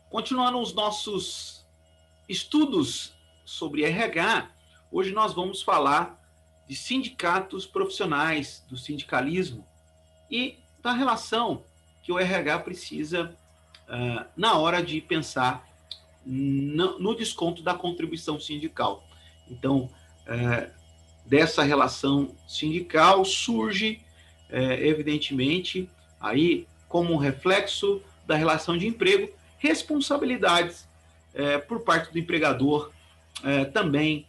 Continuando os nossos estudos sobre RH, hoje nós vamos falar de sindicatos profissionais, do sindicalismo e da relação que o RH precisa na hora de pensar no desconto da contribuição sindical. Então, dessa relação sindical surge, evidentemente, aí como reflexo da relação de emprego, responsabilidades por parte do empregador também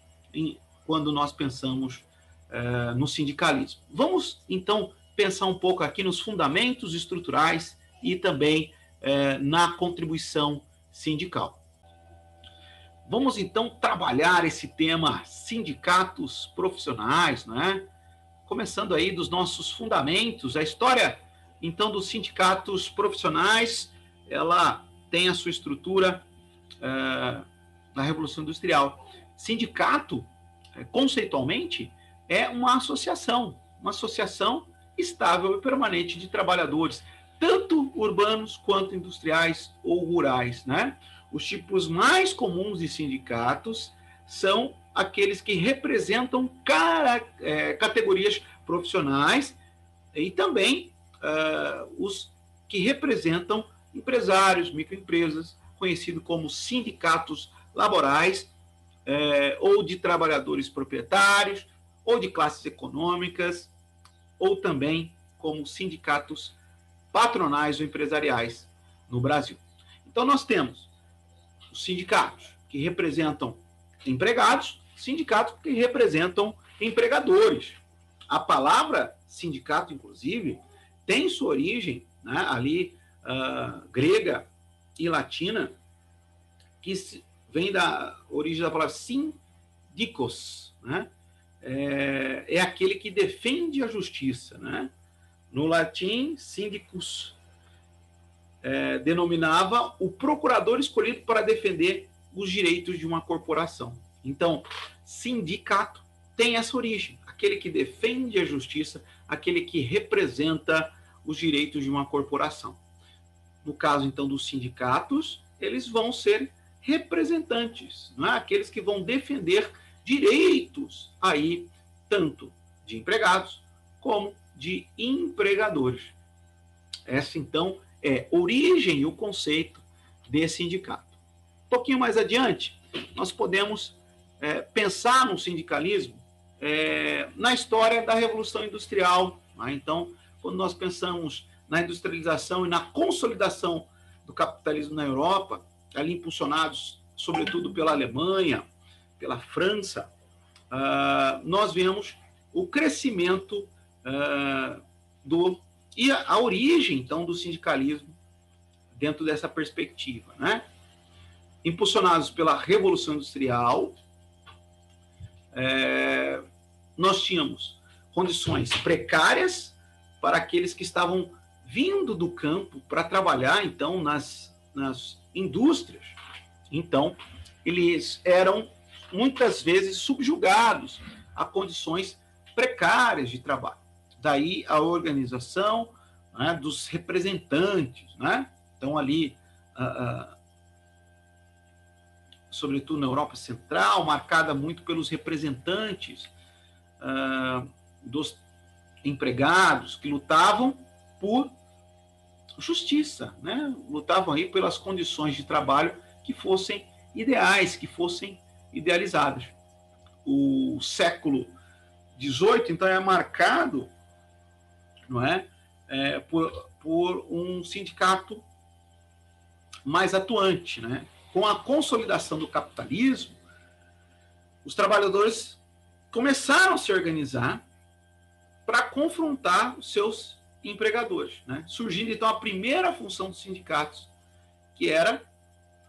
quando nós pensamos no sindicalismo. Vamos, então, pensar um pouco aqui nos fundamentos estruturais e também na contribuição sindical. Vamos, então, trabalhar esse tema sindicatos profissionais, né? Começando aí dos nossos fundamentos. A história, então, dos sindicatos profissionais, ela tem a sua estrutura na Revolução Industrial. Sindicato, conceitualmente, é uma associação estável e permanente de trabalhadores, tanto urbanos quanto industriais ou rurais, né? Os tipos mais comuns de sindicatos são aqueles que representam categorias profissionais e também os que representam empresários, microempresas, conhecidos como sindicatos laborais, ou de trabalhadores proprietários, ou de classes econômicas, ou também como sindicatos patronais ou empresariais no Brasil. Então, nós temos os sindicatos que representam empregados, sindicatos que representam empregadores. A palavra sindicato, inclusive, tem sua origem, né, ali grega e latina, que vem da origem da palavra sindikos, né? É aquele que defende a justiça, né? No latim, syndicus denominava o procurador escolhido para defender os direitos de uma corporação. Então, sindicato tem essa origem, aquele que defende a justiça, aquele que representa os direitos de uma corporação. No caso, então, dos sindicatos, eles vão ser representantes, não é? Aqueles que vão defender direitos aí, tanto de empregados como de empregadores. Essa, então, é a origem e o conceito de sindicato. Um pouquinho mais adiante, nós podemos pensar no sindicalismo na história da Revolução Industrial. Né? Então, quando nós pensamos na industrialização e na consolidação do capitalismo na Europa, ali impulsionados, sobretudo, pela Alemanha, pela França, nós vemos o crescimento e a origem, então, do sindicalismo dentro dessa perspectiva, né? Impulsionados pela Revolução Industrial, nós tínhamos condições precárias para aqueles que estavam vindo do campo para trabalhar, então, nas indústrias. Então, eles eram, muitas vezes, subjugados a condições precárias de trabalho. Daí a organização, né, dos representantes, né? Então, ali, sobretudo na Europa Central, marcada muito pelos representantes dos empregados que lutavam por justiça, né? Lutavam aí pelas condições de trabalho que fossem ideais, que fossem idealizadas. O século XVIII, então, é marcado, não é, por um sindicato mais atuante, né? Com a consolidação do capitalismo, os trabalhadores começaram a se organizar para confrontar os seus empregadores, né? Surgindo, então, a primeira função dos sindicatos, que era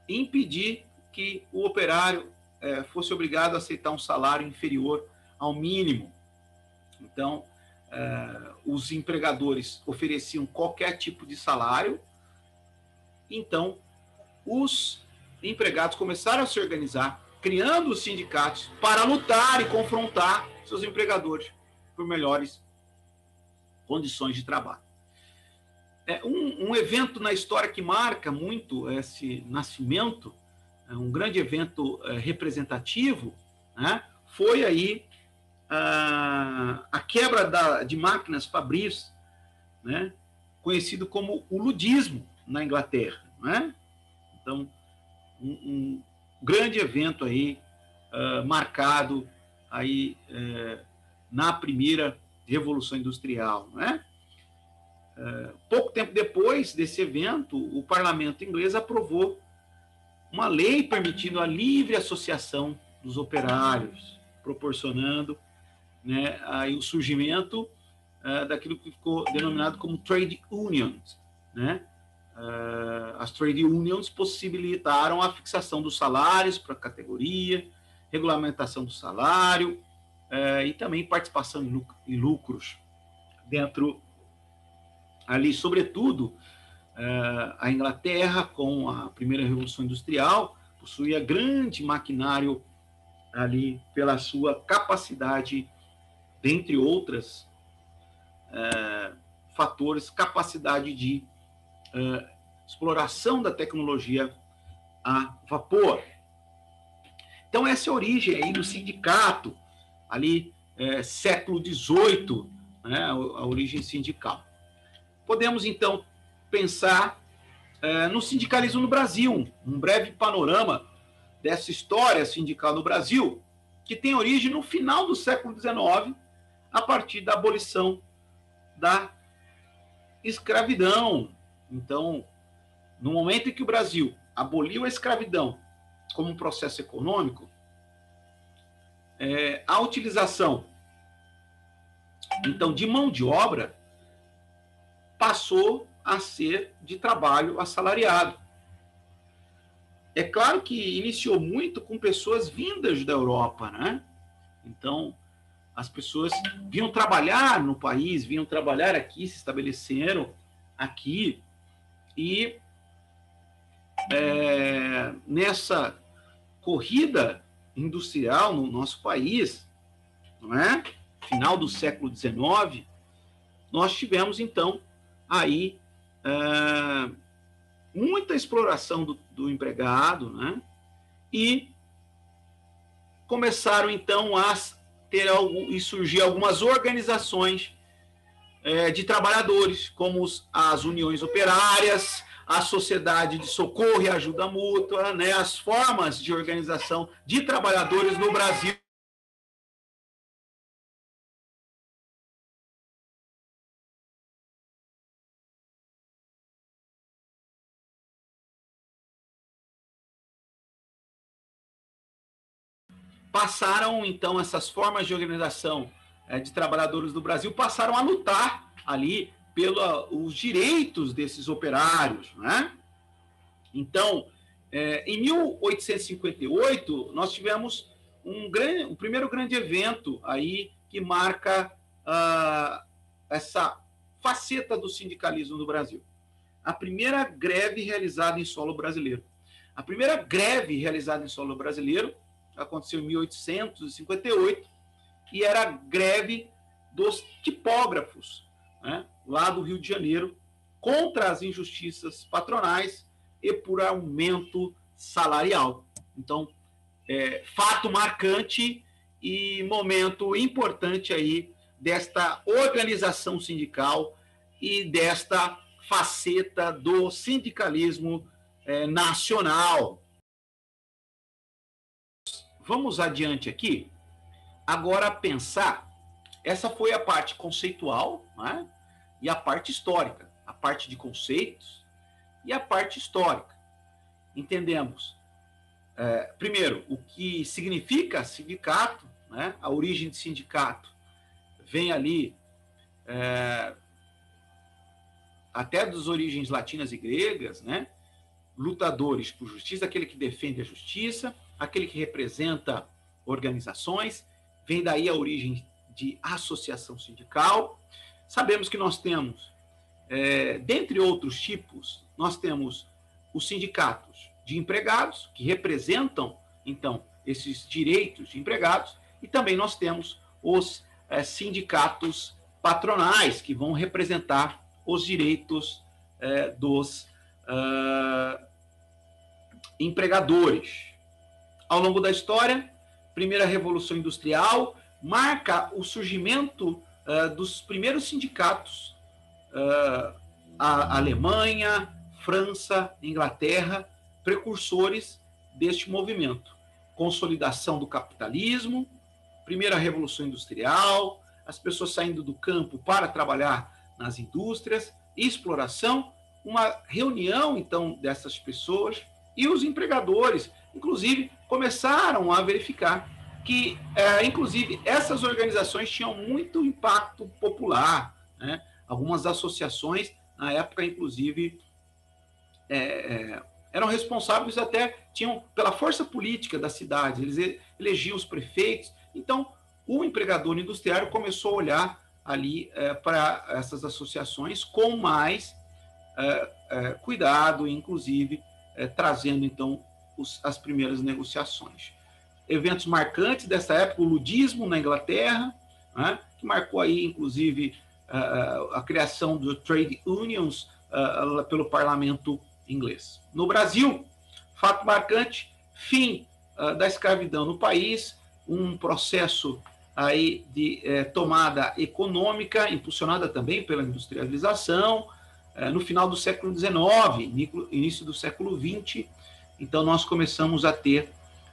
impedir que o operário fosse obrigado a aceitar um salário inferior ao mínimo. Então, os empregadores ofereciam qualquer tipo de salário, então os empregados começaram a se organizar, criando os sindicatos para lutar e confrontar seus empregadores por melhores condições de trabalho. Um evento na história que marca muito esse nascimento, um grande evento representativo, né, foi aí a quebra de máquinas fabris, né, conhecido como o ludismo na Inglaterra, né? Então, um grande evento aí marcado aí na primeira Revolução Industrial, né? Pouco tempo depois desse evento, o parlamento inglês aprovou uma lei permitindo a livre associação dos operários, proporcionando, né, aí o surgimento daquilo que ficou denominado como trade unions, né? As trade unions possibilitaram a fixação dos salários para a categoria, regulamentação do salário e também participação em lucros dentro ali, sobretudo, a Inglaterra, com a primeira Revolução Industrial, possuía grande maquinário ali pela sua capacidade, dentre outras fatores, capacidade de exploração da tecnologia a vapor. Então, essa é a origem aí do sindicato, ali, século XVIII, né, a origem sindical. Podemos, então, pensar no sindicalismo no Brasil, um breve panorama dessa história sindical no Brasil, que tem origem no final do século XIX, a partir da abolição da escravidão. Então, no momento em que o Brasil aboliu a escravidão como um processo econômico, a utilização, então, de mão de obra passou a ser de trabalho assalariado. É claro que iniciou muito com pessoas vindas da Europa, né? Então, as pessoas vinham trabalhar no país, vinham trabalhar aqui, se estabeleceram aqui, e nessa corrida industrial no nosso país, não é? Final do século XIX, nós tivemos, então, aí muita exploração do empregado, né? E começaram, então, a surgir algumas organizações de trabalhadores, como as uniões operárias, a sociedade de socorro e ajuda mútua, né? As formas de organização de trabalhadores no Brasil. Passaram, então, essas formas de organização de trabalhadores do Brasil passaram a lutar ali pelos direitos desses operários, né? Então, em 1858, nós tivemos um primeiro grande evento aí que marca essa faceta do sindicalismo no Brasil. A primeira greve realizada em solo brasileiro. A primeira greve realizada em solo brasileiro aconteceu em 1858 e era a greve dos tipógrafos, né, lá do Rio de Janeiro, contra as injustiças patronais e por aumento salarial. Então, fato marcante e momento importante aí desta organização sindical e desta faceta do sindicalismo nacional. Vamos adiante aqui. Agora pensar, essa foi a parte conceitual, né? E a parte histórica, a parte de conceitos e a parte histórica. Entendemos, primeiro, o que significa sindicato, né? A origem de sindicato vem ali até das origens latinas e gregas, né? Lutadores por justiça, aquele que defende a justiça, aquele que representa organizações, vem daí a origem de associação sindical. Sabemos que nós temos, dentre outros tipos, nós temos os sindicatos de empregados, que representam, então, esses direitos de empregados, e também nós temos os sindicatos patronais, que vão representar os direitos dos empregadores. Ao longo da história, primeira Revolução Industrial marca o surgimento dos primeiros sindicatos. A Alemanha, França, Inglaterra, precursores deste movimento. Consolidação do capitalismo, primeira Revolução Industrial, as pessoas saindo do campo para trabalhar nas indústrias, exploração, uma reunião, então, dessas pessoas, e os empregadores, inclusive, começaram a verificar que, inclusive, essas organizações tinham muito impacto popular, né? Algumas associações, na época, inclusive, eram responsáveis até, tinham, pela força política da cidade, eles elegiam os prefeitos. Então, o empregador industriário começou a olhar ali para essas associações com mais cuidado, inclusive trazendo, então, as primeiras negociações. Eventos marcantes dessa época, o ludismo na Inglaterra, né, que marcou aí, inclusive, a criação do trade unions pelo parlamento inglês. No Brasil, fato marcante, fim da escravidão no país, um processo aí de tomada econômica, impulsionada também pela industrialização, no final do século XIX, início do século XX. Então, nós começamos a ter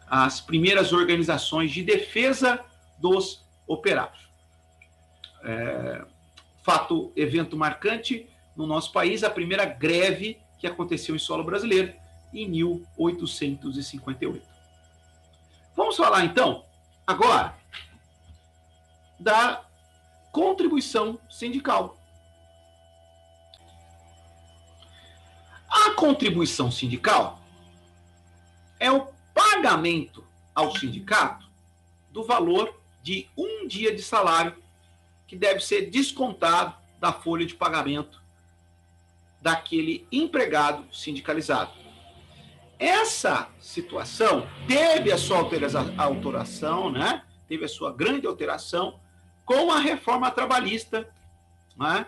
as primeiras organizações de defesa dos operários. Evento marcante no nosso país, a primeira greve que aconteceu em solo brasileiro, em 1858. Vamos falar, então, agora, da contribuição sindical. A contribuição sindical é o pagamento ao sindicato do valor de um dia de salário que deve ser descontado da folha de pagamento daquele empregado sindicalizado. Essa situação teve a sua alteração, né? Teve a sua grande alteração com a reforma trabalhista, né?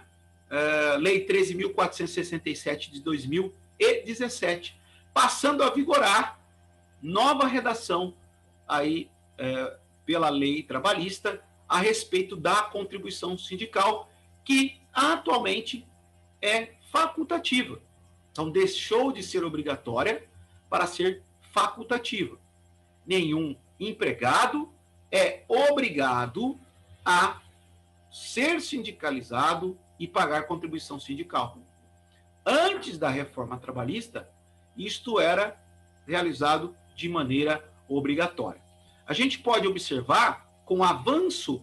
Lei 13.467 de 2017, passando a vigorar nova redação aí pela lei trabalhista a respeito da contribuição sindical, que atualmente é facultativa. Então, deixou de ser obrigatória para ser facultativa. Nenhum empregado é obrigado a ser sindicalizado e pagar contribuição sindical. Antes da reforma trabalhista, isto era realizado de maneira obrigatória. A gente pode observar, com o avanço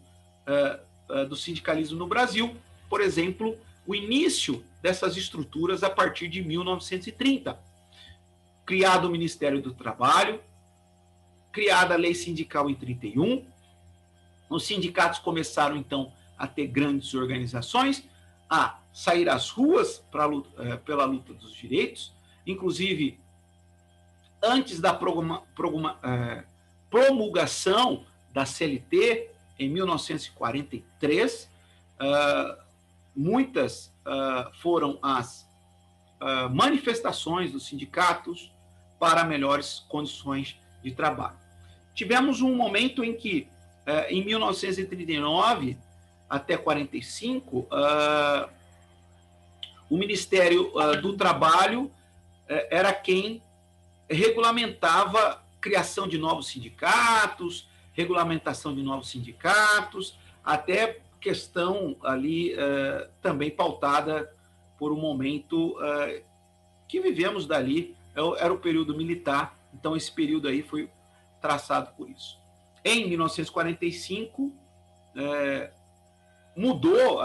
do sindicalismo no Brasil, por exemplo, o início dessas estruturas a partir de 1930. Criado o Ministério do Trabalho, criada a Lei Sindical em 31, os sindicatos começaram, então, a ter grandes organizações, a sair às ruas pela luta dos direitos, inclusive, antes da promulgação da CLT, em 1943, muitas foram as manifestações dos sindicatos para melhores condições de trabalho. Tivemos um momento em que, em 1939 até 45, o Ministério do Trabalho era quem regulamentava a criação de novos sindicatos, regulamentação de novos sindicatos, até questão ali também pautada por um momento que vivemos dali, era o período militar, então esse período aí foi traçado por isso. Em 1945, mudou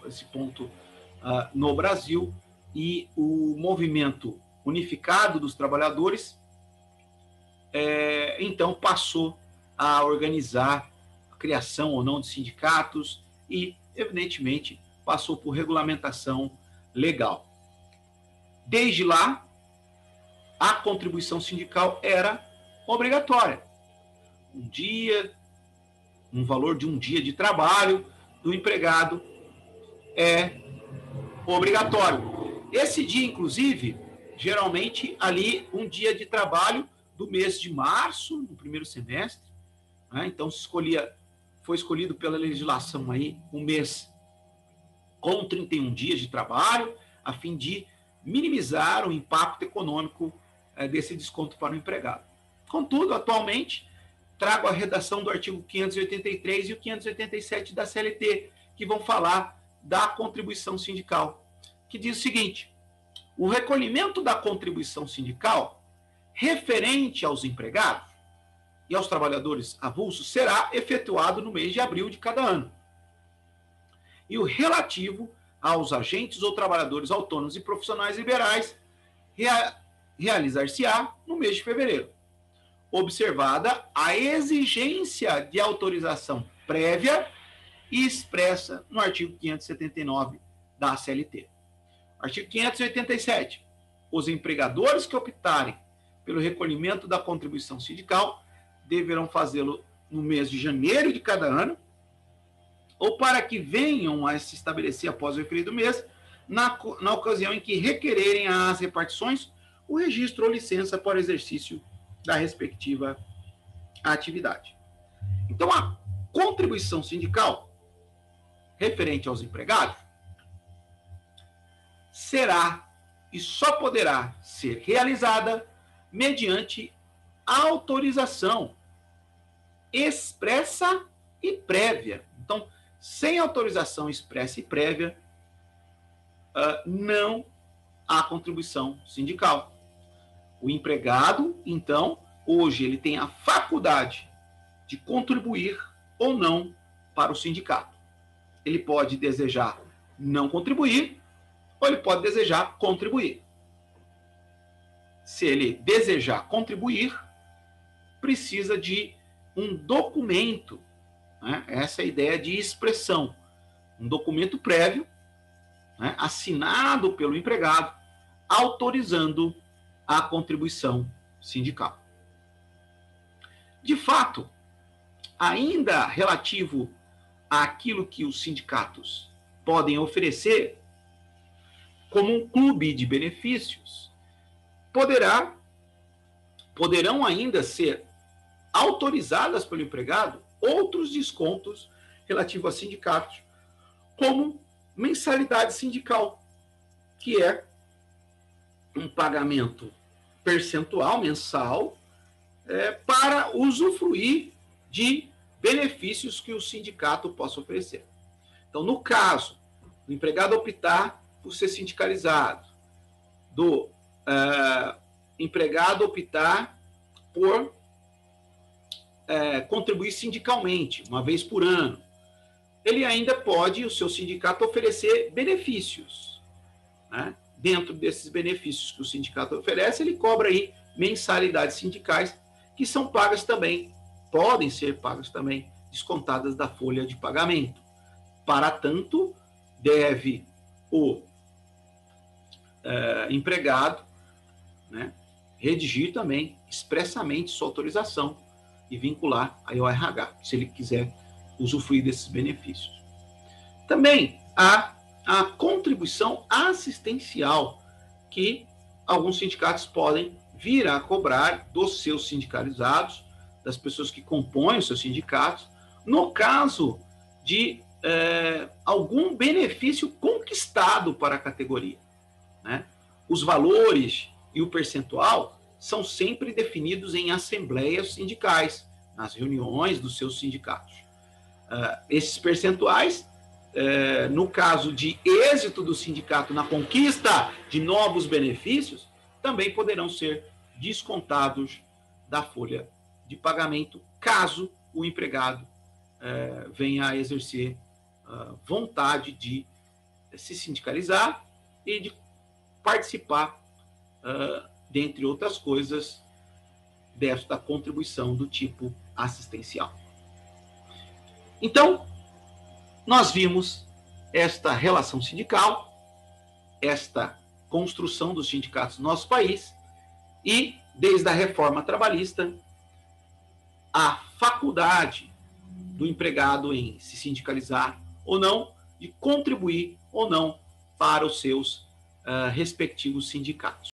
esse ponto no Brasil e o movimento unificado dos trabalhadores então passou a organizar a criação ou não de sindicatos e, evidentemente, passou por regulamentação legal. Desde lá, a contribuição sindical era obrigatória. Um valor de um dia de trabalho do empregado é obrigatório. Esse dia, inclusive, geralmente ali um dia de trabalho do mês de março, no primeiro semestre, né? Então foi escolhido pela legislação aí um mês com 31 dias de trabalho, a fim de minimizar o impacto econômico desse desconto para o empregado. Contudo, atualmente, trago a redação do artigo 583 e o 587 da CLT, que vão falar da contribuição sindical, que diz o seguinte: o recolhimento da contribuição sindical referente aos empregados e aos trabalhadores avulsos será efetuado no mês de abril de cada ano. E o relativo aos agentes ou trabalhadores autônomos e profissionais liberais realizar-se-á no mês de fevereiro, observada a exigência de autorização prévia e expressa no artigo 579 da CLT. Artigo 587. Os empregadores que optarem pelo recolhimento da contribuição sindical deverão fazê-lo no mês de janeiro de cada ano, ou para que venham a se estabelecer após o referido mês, na ocasião em que requererem as repartições o registro ou licença para o exercício da respectiva atividade. Então, a contribuição sindical referente aos empregados será e só poderá ser realizada mediante autorização expressa e prévia. Então, sem autorização expressa e prévia, não há contribuição sindical. O empregado, então, hoje ele tem a faculdade de contribuir ou não para o sindicato. Ele pode desejar não contribuir ou ele pode desejar contribuir. Se ele desejar contribuir, precisa de um documento, né? Essa é a ideia de expressão. Um documento prévio, né, assinado pelo empregado, autorizando a contribuição sindical. De fato, ainda relativo àquilo que os sindicatos podem oferecer como um clube de benefícios, poderão ainda ser autorizadas pelo empregado outros descontos relativos a sindicatos, como mensalidade sindical, que é um pagamento percentual mensal para usufruir de benefícios que o sindicato possa oferecer. Então, no caso do empregado optar por ser sindicalizado, do empregado optar por contribuir sindicalmente, uma vez por ano, ele ainda pode, o seu sindicato, oferecer benefícios, né? Dentro desses benefícios que o sindicato oferece, ele cobra aí mensalidades sindicais, que são pagas também, podem ser pagas também, descontadas da folha de pagamento. Para tanto, deve o empregado, né, redigir também expressamente sua autorização e vincular aí ao RH, se ele quiser usufruir desses benefícios. Também há a contribuição assistencial que alguns sindicatos podem vir a cobrar dos seus sindicalizados, das pessoas que compõem os seus sindicatos, no caso de algum benefício conquistado para a categoria, né? Os valores e o percentual são sempre definidos em assembleias sindicais, nas reuniões dos seus sindicatos. Esses percentuais, no caso de êxito do sindicato na conquista de novos benefícios, também poderão ser descontados da folha de pagamento, caso o empregado venha a exercer vontade de se sindicalizar e de participar, dentre outras coisas, desta contribuição do tipo assistencial. Então, nós vimos esta relação sindical, esta construção dos sindicatos no nosso país e, desde a reforma trabalhista, a faculdade do empregado em se sindicalizar ou não, de contribuir ou não para os seus respectivos sindicatos.